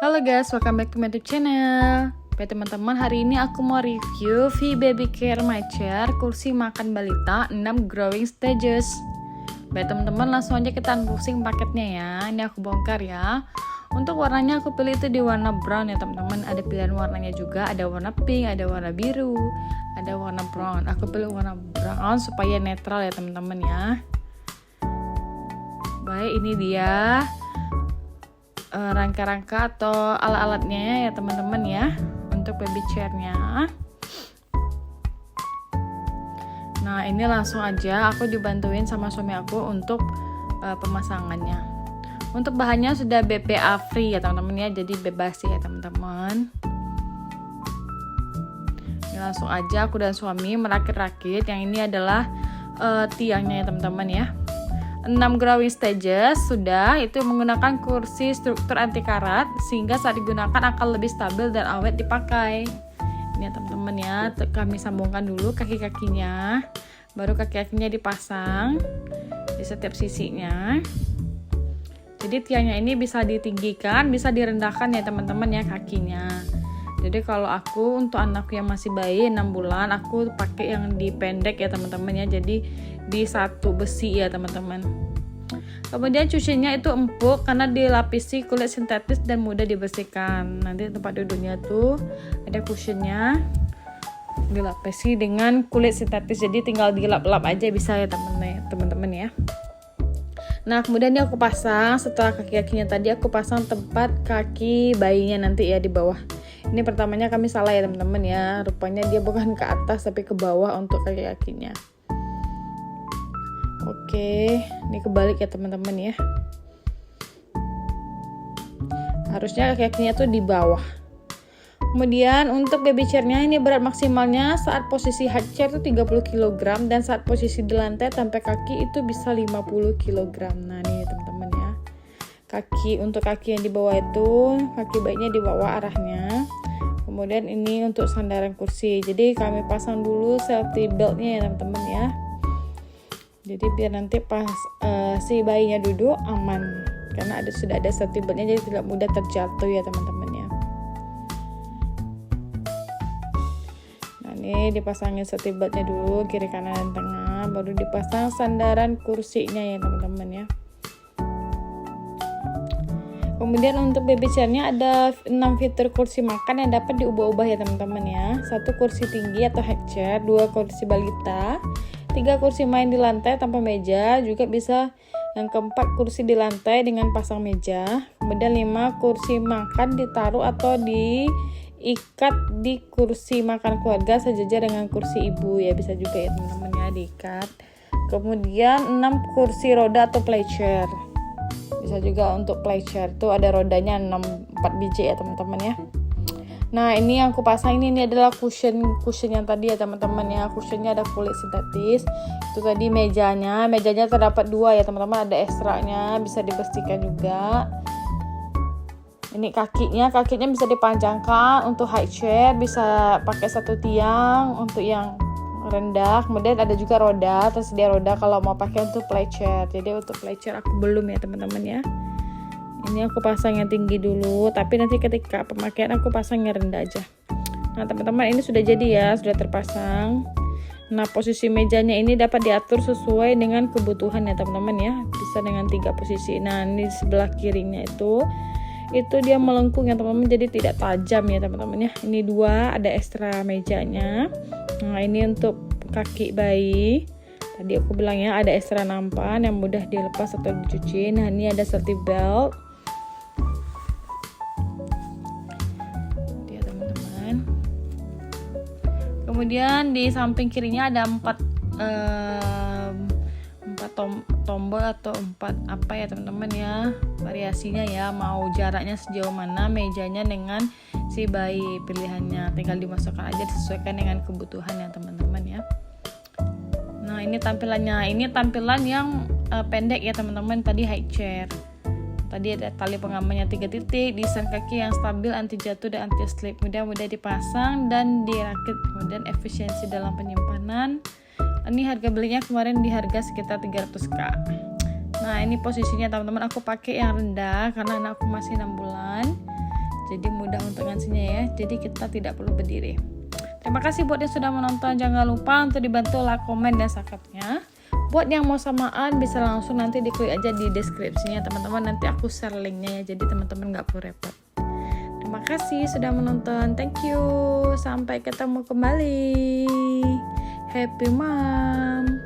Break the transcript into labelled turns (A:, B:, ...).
A: Halo guys, welcome back to my YouTube channel. Baik teman-teman, hari ini aku mau review V Baby Care My Chair kursi makan balita 6 growing stages. Baik teman-teman, langsung aja kita unboxing paketnya ya. Ini aku bongkar ya. Untuk warnanya aku pilih itu di warna brown ya teman-teman. Ada pilihan warnanya juga, ada warna pink, ada warna biru, ada warna brown. Aku pilih warna brown supaya netral ya teman-teman ya. Baik, ini dia rangka-rangka atau alat-alatnya ya teman-teman ya, untuk baby chairnya. Nah, ini langsung aja aku dibantuin sama suami aku untuk pemasangannya. Untuk bahannya sudah BPA free ya teman-teman ya, jadi bebas ya teman-teman. Ini langsung aja aku dan suami merakit-rakit. Yang ini adalah tiangnya ya teman-teman ya. 6 growing stages sudah, itu menggunakan kursi struktur anti karat sehingga saat digunakan akan lebih stabil dan awet dipakai. Ini ya teman-teman ya, kami sambungkan dulu kaki-kakinya, baru kaki-kakinya dipasang di setiap sisinya. Jadi tiangnya ini bisa ditinggikan, bisa direndahkan ya teman-teman ya kakinya. Jadi kalau aku untuk anakku yang masih bayi 6 bulan, aku pakai yang dipendek ya teman-teman ya, jadi di satu besi ya teman-teman. Kemudian cuciannya itu empuk karena dilapisi kulit sintetis dan mudah dibersihkan. Nanti tempat duduknya tuh ada cushionnya, dilapisi dengan kulit sintetis, jadi tinggal dilap-lap aja bisa ya teman-teman ya. Nah, kemudian ini aku pasang, setelah kaki-kakinya tadi aku pasang tempat kaki bayinya nanti ya di bawah. Ini pertamanya kami salah ya teman-teman ya, rupanya dia bukan ke atas tapi ke bawah untuk kaki-kakinya. Oke, ini kebalik ya teman-teman ya. Harusnya kaki-kakinya tuh di bawah. Kemudian untuk baby chairnya ini berat maksimalnya saat posisi high chair itu 30 kg dan saat posisi di lantai sampai kaki itu bisa 50 kg. Nah, ini teman-teman ya. Untuk kaki yang di bawah itu, kaki bayinya di bawah arahnya. Kemudian ini untuk sandaran kursi. Jadi kami pasang dulu safety beltnya ya teman-teman ya. Jadi biar nanti pas si bayinya duduk aman, karena sudah ada safety beltnya, jadi tidak mudah terjatuh ya teman-teman ya. Nah, ini dipasangin safety beltnya dulu kiri kanan dan tengah, baru dipasang sandaran kursinya ya teman-teman ya. Kemudian untuk baby chairnya ada 6 fitur kursi makan yang dapat diubah-ubah ya teman-teman ya. 1 kursi tinggi atau high chair, 2 kursi balita, 3 kursi main di lantai tanpa meja, juga bisa yang keempat kursi di lantai dengan pasang meja. Kemudian 5 kursi makan ditaruh atau diikat di kursi makan keluarga sejajar dengan kursi ibu ya, bisa juga ya teman-teman ya diikat. Kemudian 6 kursi roda atau play chair. Bisa juga untuk play chair tuh ada rodanya 4 biji ya teman-teman ya. Nah, ini yang aku pasang ini adalah cushion yang tadi ya teman-teman ya. Cushionnya ada kulit sintetis. Itu tadi mejanya terdapat 2 ya teman-teman, ada ekstranya, bisa dibersihkan juga. Ini kakinya bisa dipanjangkan untuk high chair, bisa pakai 1 tiang untuk yang rendah. Kemudian ada juga roda, tersedia roda kalau mau pakai untuk play chair. Jadi untuk play chair aku belum ya teman-teman ya. Ini aku pasang yang tinggi dulu, tapi nanti ketika pemakaian aku pasang yang rendah aja. Nah teman-teman, ini sudah jadi ya, sudah terpasang. Nah, posisi mejanya ini dapat diatur sesuai dengan kebutuhan ya teman-teman ya. Bisa dengan 3 posisi. Nah, ini di sebelah kirinya itu dia melengkung ya teman-teman, jadi tidak tajam ya teman-teman ya. Ini 2 ada ekstra mejanya. Nah, ini untuk kaki bayi. Tadi aku bilang ya, ada ekstra nampan yang mudah dilepas atau dicuci. Nah, ini ada safety belt. Ya teman-teman. Kemudian di samping kirinya ada 4 tombol atau 4 apa ya teman-teman ya, variasinya ya, mau jaraknya sejauh mana mejanya dengan si bayi, pilihannya tinggal dimasukkan aja, disesuaikan dengan kebutuhan ya teman-teman ya. Nah, ini tampilannya, ini tampilan yang pendek ya teman-teman. Tadi high chair, tadi ada tali pengamannya 3 titik, desain kaki yang stabil, anti jatuh dan anti slip, mudah dipasang dan dirakit. Kemudian efisiensi dalam penyimpanan. Ini harga belinya kemarin di harga sekitar 300k. Nah, ini posisinya teman-teman, aku pakai yang rendah karena anakku masih 6 bulan. mudah untuk ngasinya ya. Jadi kita tidak perlu berdiri. Terima kasih buat yang sudah menonton. Jangan lupa untuk dibantu like, komen, dan subscribe-nya. Buat yang mau samaan bisa langsung nanti diklik aja di deskripsinya teman-teman. Nanti aku share linknya ya. Jadi teman-teman gak perlu repot. Terima kasih sudah menonton. Thank you. Sampai ketemu kembali. Happy Mom.